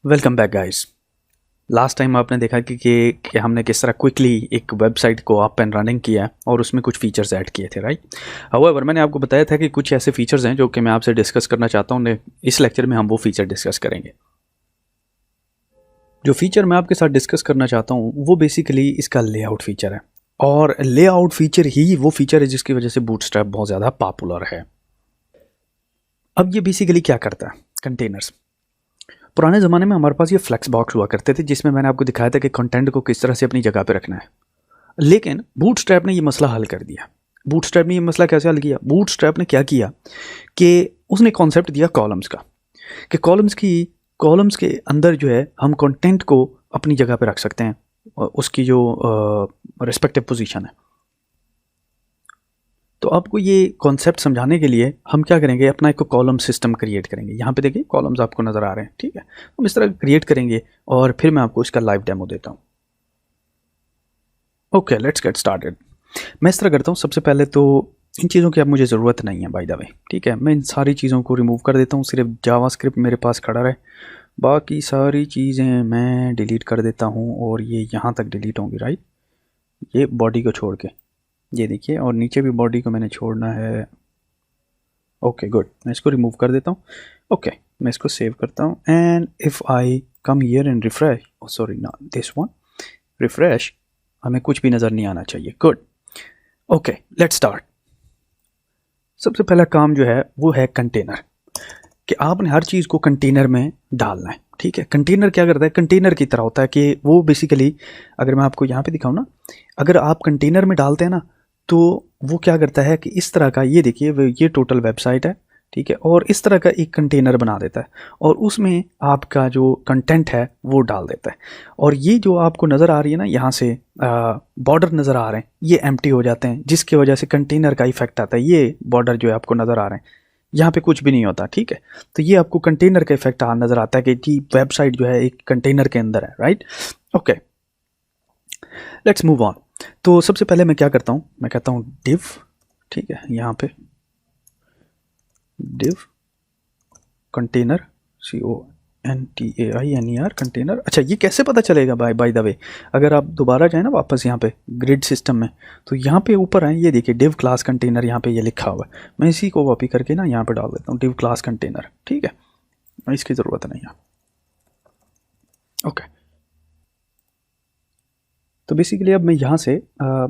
Welcome back guys. Last time आपने देखा कि हमने किस तरह क्विकली एक वेबसाइट को अप एंड रनिंग किया और उसमें कुछ फीचर्स ऐड किए थे, राइट। हाउएवर मैंने आपको बताया था कि कुछ ऐसे फीचर्स हैं जो कि मैं आपसे डिस्कस करना चाहता हूँ। इस लेक्चर में हम वो फीचर डिस्कस करेंगे। जो फीचर मैं आपके साथ डिस्कस करना चाहता हूँ वो बेसिकली इसका लेआउट फीचर है, और लेआउट फीचर ही वो फीचर है जिसकी वजह से बूटस्ट्रैप बहुत ज़्यादा पॉपुलर है। अब ये बेसिकली क्या करता है, कंटेनर्स। पुराने ज़माने में हमारे पास ये फ्लेक्स बॉक्स हुआ करते थे जिसमें मैंने आपको दिखाया था कि कंटेंट को किस तरह से अपनी जगह पे रखना है। लेकिन बूटस्ट्रैप ने ये मसला हल कर दिया। बूटस्ट्रैप ने ये मसला कैसे हल किया? बूटस्ट्रैप ने क्या किया कि उसने कॉन्सेप्ट दिया कॉलम्स का, कि कॉलम्स के अंदर जो है हम कंटेंट को अपनी जगह पे रख सकते हैं, उसकी जो रिस्पेक्टिव पोजीशन है। तो आपको ये कॉन्सेप्ट समझाने के लिए हम क्या करेंगे, अपना एक कॉलम सिस्टम क्रिएट करेंगे। यहाँ पे देखिए कॉलम्स आपको नज़र आ रहे हैं, ठीक है। हम इस तरह क्रिएट करेंगे और फिर मैं आपको इसका लाइव डेमो देता हूँ। Okay, let's get started. मैं इस तरह करता हूँ, सबसे पहले तो इन चीज़ों की अब मुझे ज़रूरत नहीं है बाय द वे, ठीक है। मैं इन सारी चीज़ों को रिमूव कर देता हूँ, सिर्फ जावास्क्रिप्ट मेरे पास खड़ा रहे, बाकी सारी चीज़ें मैं डिलीट कर देता हूँ और ये यहाँ तक डिलीट होंगी, राइट। ये बॉडी को छोड़ के, ये देखिए, और नीचे भी बॉडी को मैंने छोड़ना है। ओके गुड, मैं इसको रिमूव कर देता हूँ। ओके, मैं इसको सेव करता हूँ and if I come here and refresh, sorry not this one, refresh, हमें कुछ भी नज़र नहीं आना चाहिए। Good, okay let's start. सबसे पहला काम जो है वो है कंटेनर, कि आपने हर चीज़ को कंटेनर में डालना है, ठीक है। कंटेनर क्या करता है, कंटेनर की तरह होता है कि वो बेसिकली, अगर मैं आपको यहाँ पे दिखाऊँ ना, अगर आप कंटेनर में डालते हैं ना तो वो क्या करता है कि इस तरह का, ये देखिए ये टोटल वेबसाइट है, ठीक है, और इस तरह का एक कंटेनर बना देता है और उसमें आपका जो कंटेंट है वो डाल देता है। और ये जो आपको नज़र आ रही है ना, यहाँ से बॉर्डर नज़र आ रहे हैं, ये एम्प्टी हो जाते हैं, जिसकी वजह से कंटेनर का इफेक्ट आता है। ये बॉर्डर जो है आपको नज़र आ रहे हैं, यहाँ पे कुछ भी नहीं होता, ठीक है। तो ये आपको कंटेनर का इफेक्ट नज़र आता है कि वेबसाइट जो है एक कंटेनर के अंदर है, right. Okay let's move on. तो सबसे पहले मैं क्या करता हूँ, मैं कहता हूँ डिव, ठीक है, यहाँ पे डिव कंटेनर, CONTAINER कंटेनर। अच्छा, ये कैसे पता चलेगा बाय द वे, अगर आप दोबारा जाए ना वापस यहाँ पे ग्रिड सिस्टम में, तो यहाँ पे ऊपर आए, ये देखिए डिव क्लास कंटेनर, यहाँ पे ये लिखा हुआ है। मैं इसी को कॉपी करके ना यहाँ पे डाल देता हूँ, डिव क्लास कंटेनर, ठीक है, इसकी ज़रूरत नहीं है। ओके, तो बेसिकली अब मैं यहाँ से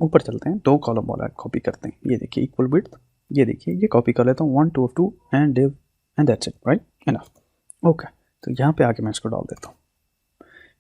ऊपर चलते हैं, 2 कॉलम वाला कॉपी करते हैं। ये देखिए इक्वल विड्थ, ये देखिए ये कॉपी कर लेता हूँ, 1 2 2 and div and that's it, right, enough. Okay, तो यहाँ पे आके मैं इसको डाल देता हूँ,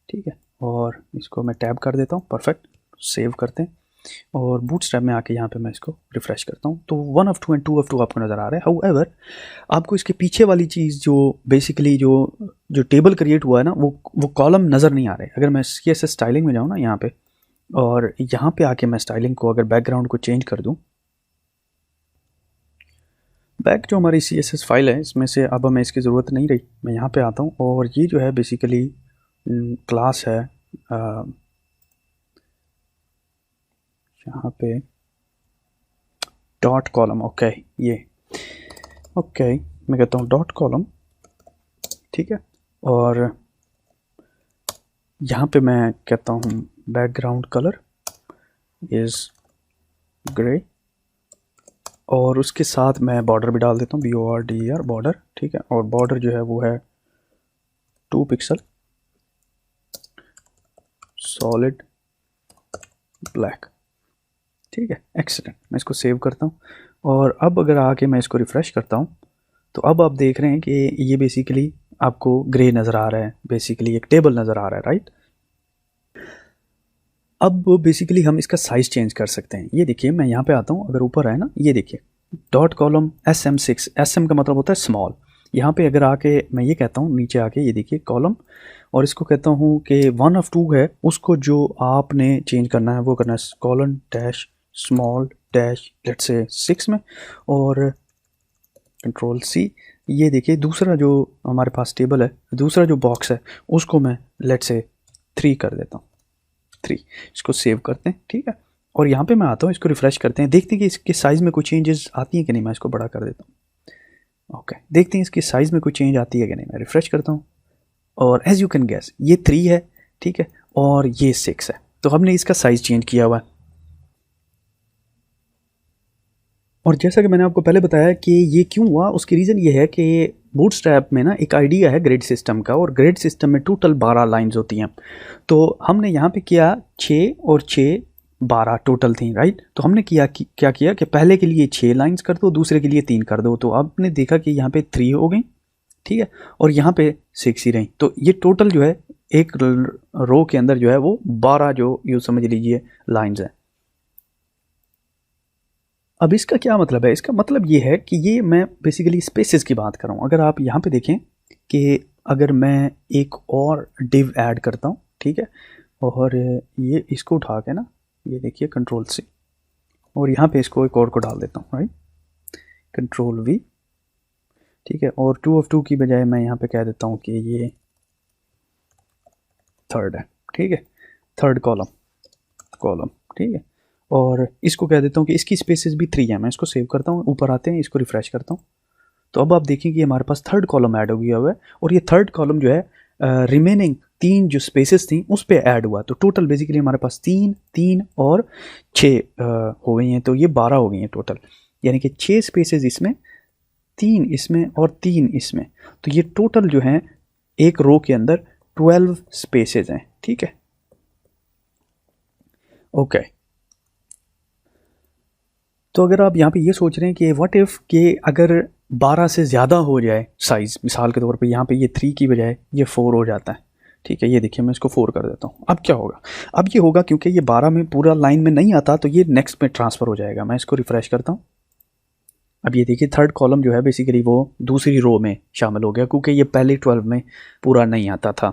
ठीक है, और इसको मैं टैब कर देता हूँ, परफेक्ट। सेव करते हैं और बूटस्ट्रैप में आके यहाँ पे मैं इसको रिफ्रेश करता हूँ, तो 1 of 2 एंड 2 of 2 आपको नज़र आ रहा है। हाउएवर आपको इसके पीछे वाली चीज़ जो बेसिकली जो टेबल क्रिएट हुआ है ना, वो कॉलम नज़र नहीं आ रहे। अगर मैं CSS स्टाइलिंग में जाऊँ ना यहाँ पे, और यहाँ पे आके मैं स्टाइलिंग को, अगर बैकग्राउंड को चेंज कर दूँ, बैक जो हमारी CSS फाइल है इसमें से अब हमें इसकी ज़रूरत नहीं रही। मैं यहाँ पे आता हूँ और ये जो है बेसिकली क्लास है, यहाँ पे डॉट कॉलम, ओके, ये ओके, मैं कहता हूँ डॉट कॉलम, ठीक है, और यहाँ पे मैं कहता हूँ बैकग्राउंड कलर इज़ ग्रे, और उसके साथ मैं बॉर्डर भी डाल देता हूँ, BORDER बॉर्डर, ठीक है, और बॉर्डर जो है वो है 2 पिक्सल सॉलिड ब्लैक, ठीक है, एक्सीलेंट। मैं इसको सेव करता हूँ और अब अगर आके मैं इसको रिफ़्रेश करता हूँ तो अब आप देख रहे हैं कि ये बेसिकली आपको ग्रे नज़र आ रहा है, बेसिकली एक टेबल नज़र आ रहा है, राइट। अब बेसिकली हम इसका साइज़ चेंज कर सकते हैं। ये देखिए मैं यहाँ पे आता हूँ, अगर ऊपर है ना, ये देखिए डॉट कॉलम SM6, SM का मतलब होता है स्मॉल। यहाँ पे अगर आके मैं ये कहता हूँ, नीचे आके ये देखिए कॉलम, और इसको कहता हूँ कि 1 of 2 है, उसको जो आपने चेंज करना है वो करना है colon dash small dash let's say 6 में, और Ctrl+C। ये देखिए दूसरा जो हमारे पास टेबल है, दूसरा जो बॉक्स है, उसको मैं लेट्स से 3 कर देता हूँ, 3। इसको सेव करते हैं, ठीक है, और यहाँ पे मैं आता हूँ, इसको रिफ़्रेश करते हैं, देखते हैं कि इसके साइज़ में कोई चेंजेस आती हैं कि नहीं। मैं इसको बड़ा कर देता हूँ, ओके, देखते हैं इसकी साइज़ में कोई चेंज आती है कि नहीं। मैं रिफ़्रेश करता हूँ, और एज यू कैन गैस ये 3 है, ठीक है, और ये 6 है। तो हमने इसका साइज़ चेंज किया हुआ है। और जैसा कि मैंने आपको पहले बताया कि ये क्यों हुआ, उसकी रीज़न ये है कि बूटस्ट्रैप में ना एक आइडिया है ग्रिड सिस्टम का, और ग्रिड सिस्टम में टोटल 12 लाइंस होती हैं। तो हमने यहाँ पे किया 6 और 6 12 टोटल थी, राइट। तो हमने क्या किया कि पहले के लिए 6 लाइंस कर दो, दूसरे के लिए 3 कर दो। तो आपने देखा कि यहाँ पे 3 हो गई, ठीक है, और यहाँ पे 6 ही रही। तो ये टोटल जो है एक रो के अंदर जो है वो 12 जो यूँ समझ लीजिए लाइंस हैं। अब इसका क्या मतलब है? इसका मतलब ये है कि ये मैं बेसिकली स्पेसेस की बात कर रहा हूँ। अगर आप यहाँ पे देखें कि अगर मैं एक और डिव ऐड करता हूँ, ठीक है, और ये इसको उठा के ना, ये देखिए कंट्रोल C, और यहाँ पे इसको एक और को डाल देता हूँ, राइट, कंट्रोल V, ठीक है, और 2 of 2 की बजाय मैं यहाँ पे कह देता हूँ कि ये थर्ड है, ठीक है, थर्ड कॉलम, ठीक है, और इसको कह देता हूँ कि इसकी स्पेसेस भी 3 है। मैं इसको सेव करता हूँ, ऊपर आते हैं, इसको रिफ्रेश करता हूँ, तो अब आप देखेंगे हमारे पास थर्ड कॉलम ऐड हो गया हुआ है, और ये थर्ड कॉलम जो है रिमेनिंग 3 जो स्पेसेस थी उस पे ऐड हुआ। तो टोटल बेसिकली हमारे पास 3 3 और 6 हो गई हैं, तो ये 12 हो गई हैं टोटल, यानी कि 6 स्पेसेस इसमें, 3 इसमें और 3 इसमें। तो ये टोटल जो है एक रो के अंदर 12 स्पेसेस हैं, ठीक है, ओके। तो अगर आप यहाँ पे ये सोच रहे हैं कि व्हाट इफ़ कि अगर 12 से ज़्यादा हो जाए साइज़, मिसाल के तौर पे यहाँ पे ये 3 की बजाय ये 4 हो जाता है, ठीक है, ये देखिए मैं इसको 4 कर देता हूँ। अब क्या होगा? अब ये होगा क्योंकि ये 12 में पूरा लाइन में नहीं आता, तो ये नेक्स्ट में ट्रांसफ़र हो जाएगा। मैं इसको रिफ़्रेश करता हूँ। अब ये देखिए थर्ड कॉलम जो है बेसिकली वो दूसरी रो में शामिल हो गया, क्योंकि ये पहले 12 में पूरा नहीं आता था।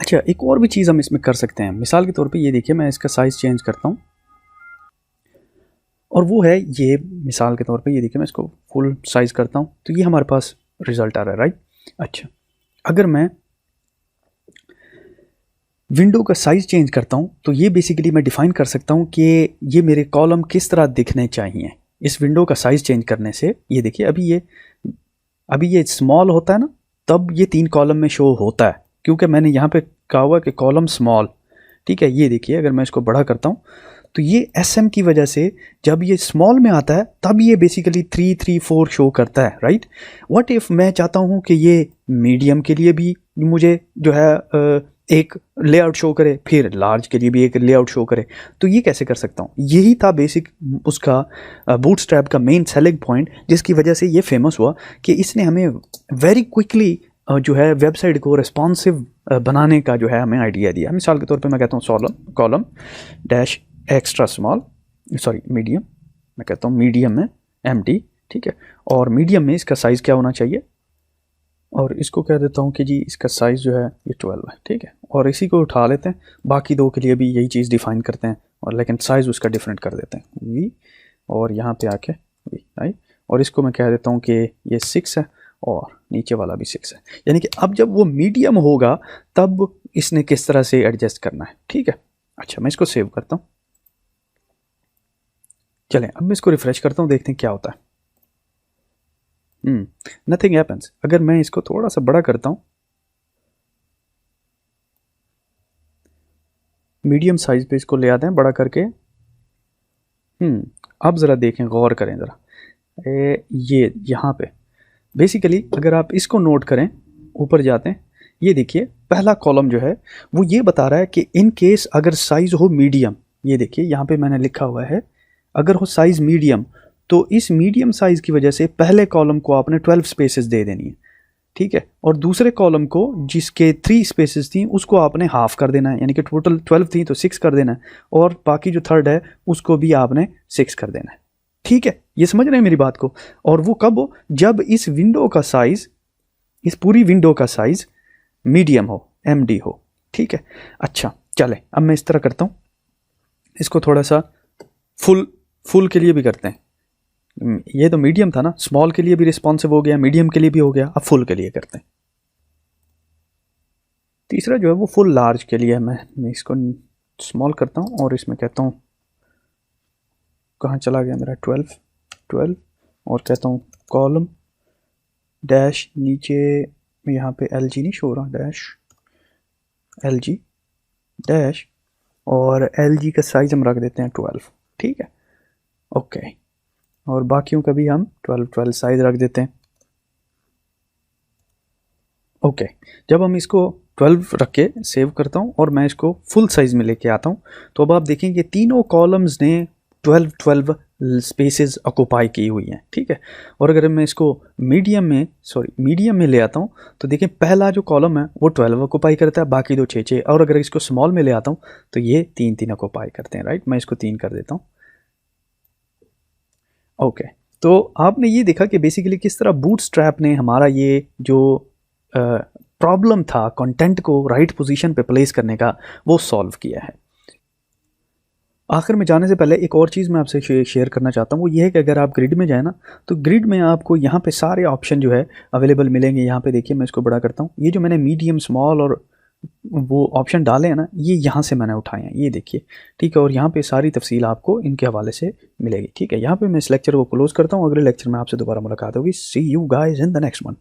अच्छा, एक और भी चीज़ हम इसमें कर सकते हैं। मिसाल के तौर पे ये देखिए मैं इसका साइज़ चेंज करता हूँ, और वो है ये, मिसाल के तौर पे ये देखिए मैं इसको फुल साइज़ करता हूँ, तो ये हमारे पास रिज़ल्ट आ रहा है, राइट। अच्छा, अगर मैं विंडो का साइज़ चेंज करता हूँ, तो ये बेसिकली मैं डिफ़ाइन कर सकता हूँ कि ये मेरे कॉलम किस तरह दिखने चाहिए इस विंडो का साइज़ चेंज करने से। ये देखिए अभी ये स्मॉल होता है ना, तब ये 3 कॉलम में शो होता है, क्योंकि मैंने यहाँ पे कहा हुआ कि कॉलम स्मॉल, ठीक है। ये देखिए अगर मैं इसको बड़ा करता हूँ, तो ये SM की वजह से जब ये स्मॉल में आता है तब ये बेसिकली 3 3 4 शो करता है, राइट। व्हाट इफ़ मैं चाहता हूँ कि ये मीडियम के लिए भी मुझे जो है एक लेआउट शो करे, फिर लार्ज के लिए भी एक लेआउट शो करे, तो ये कैसे कर सकता हूँ? यही था बेसिक उसका बूटस्ट्रैप का मेन सेलिंग पॉइंट, जिसकी वजह से ये फेमस हुआ कि इसने हमें वेरी क्विकली जो है वेबसाइट को रिस्पॉन्सिव बनाने का जो है हमें आइडिया दिया। मिसाल के तौर पे मैं कहता हूँ column dash extra small, sorry medium, मैं कहता हूँ मीडियम में MD, ठीक है, और मीडियम में इसका साइज़ क्या होना चाहिए, और इसको कह देता हूँ कि जी इसका साइज़ जो है ये 12 है, ठीक है, और इसी को उठा लेते हैं, बाकी 2 के लिए भी यही चीज़ डिफ़ाइन करते हैं, और लेकिन साइज़ उसका डिफरेंट कर देते हैं V, और यहाँ पे आके V, राइट, और इसको मैं कह देता हूँ कि ये 6 है और नीचे वाला भी 6 है। यानी कि अब जब वो मीडियम होगा तब इसने किस तरह से एडजस्ट करना है, ठीक है। अच्छा, मैं इसको सेव करता हूँ। चलें अब मैं इसको रिफ़्रेश करता हूँ, देखते हैं क्या होता है। Nothing happens. अगर मैं इसको थोड़ा सा बड़ा करता हूँ, मीडियम साइज पे इसको ले आते हैं बड़ा करके, अब ज़रा देखें, गौर करें ज़रा, ये यहाँ पे बेसिकली अगर आप इसको नोट करें, ऊपर जाते हैं, ये देखिए पहला कॉलम जो है वो ये बता रहा है कि इन केस अगर साइज़ हो मीडियम, ये देखिए यहाँ पे मैंने लिखा हुआ है अगर हो साइज़ मीडियम, तो इस मीडियम साइज़ की वजह से पहले कॉलम को आपने 12 स्पेसेस दे देनी है, ठीक है, और दूसरे कॉलम को जिसके 3 स्पेसेस थी उसको आपने हाफ कर देना है, यानी कि टोटल 12 थी तो 6 कर देना है, और बाकी जो थर्ड है उसको भी आपने 6 कर देना है, ठीक है। ये समझ रहे हैं मेरी बात को? और वो कब हो? जब इस विंडो का साइज़, इस पूरी विंडो का साइज़ मीडियम हो, MD हो, ठीक है। अच्छा चले, अब मैं इस तरह करता हूँ, इसको थोड़ा सा फुल के लिए भी करते हैं। ये तो मीडियम था ना, स्मॉल के लिए भी रिस्पॉन्सिव हो गया, मीडियम के लिए भी हो गया, अब फुल के लिए करते हैं। तीसरा जो है वो फुल लार्ज के लिए है। मैं इसको स्मॉल करता हूँ और इसमें कहता हूँ, कहाँ चला गया मेरा, 12, और कहता हूँ कॉलम डैश नीचे यहाँ पे एल जी नहीं शो रहा, डैश एल जी डैश, और एल जी का साइज़ हम रख देते हैं 12, ठीक है, ओके। और बाकियों का भी हम 12 साइज़ रख देते हैं, ओके। जब हम इसको 12 रख के सेव करता हूँ और मैं इसको फुल साइज़ में लेके आता हूँ, तो अब आप देखेंगे तीनों कॉलम्स ने 12 स्पेसेस ऑक्यूपाई की हुई हैं, ठीक है। और अगर मैं इसको मीडियम में ले आता हूँ, तो देखिए पहला जो कॉलम है वो 12 ऑक्यूपाई करता है, बाकी दो 6 और अगर इसको स्मॉल में ले आता हूँ तो ये 3 ऑक्यूपाई करते हैं, राइट। मैं इसको 3 कर देता हूँ, ओके। तो आपने ये देखा कि बेसिकली किस तरह बूटस्ट्रैप ने हमारा ये जो प्रॉब्लम था कंटेंट को राइट पोजीशन पे प्लेस करने का, वो सॉल्व किया है। आखिर में जाने से पहले एक और चीज़ मैं आपसे शेयर करना चाहता हूँ, वो ये है कि अगर आप ग्रिड में जाए ना, तो ग्रिड में आपको यहाँ पे सारे ऑप्शन जो है अवेलेबल मिलेंगे। यहाँ पे देखिए, मैं इसको बड़ा करता हूँ, ये जो मैंने मीडियम स्मॉल और वो ऑप्शन डाले हैं ना, ये यहाँ से मैंने उठाए हैं, ये देखिए, ठीक है। और यहाँ पे सारी तफसील आपको इनके हवाले से मिलेगी, ठीक है। यहाँ पे मैं इस लेक्चर को क्लोज़ करता हूँ, अगले लेक्चर में आपसे दोबारा मुलाकात होगी। See you guys in the next one.